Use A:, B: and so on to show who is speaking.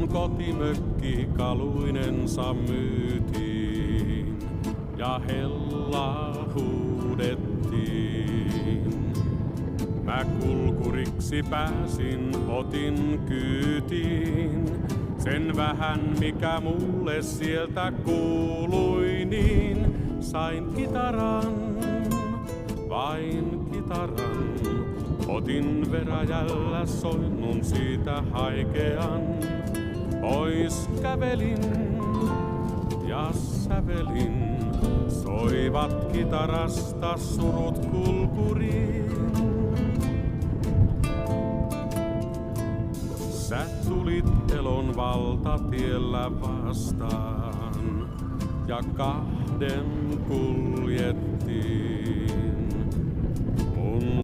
A: kun kotimökki kaluinensa myytiin ja hellaa huudettiin. Mä kulkuriksi pääsin, otin kyytiin sen vähän mikä mulle sieltä kuului, niin sain kitaran, vain kitaran. Otin veräjällä soinnun siitä haikean, pois kävelin ja sävelin, soivat kitarasta surut kulkuriin. Sä tulit elon valtatiellä vastaan ja kahden kuljettiin.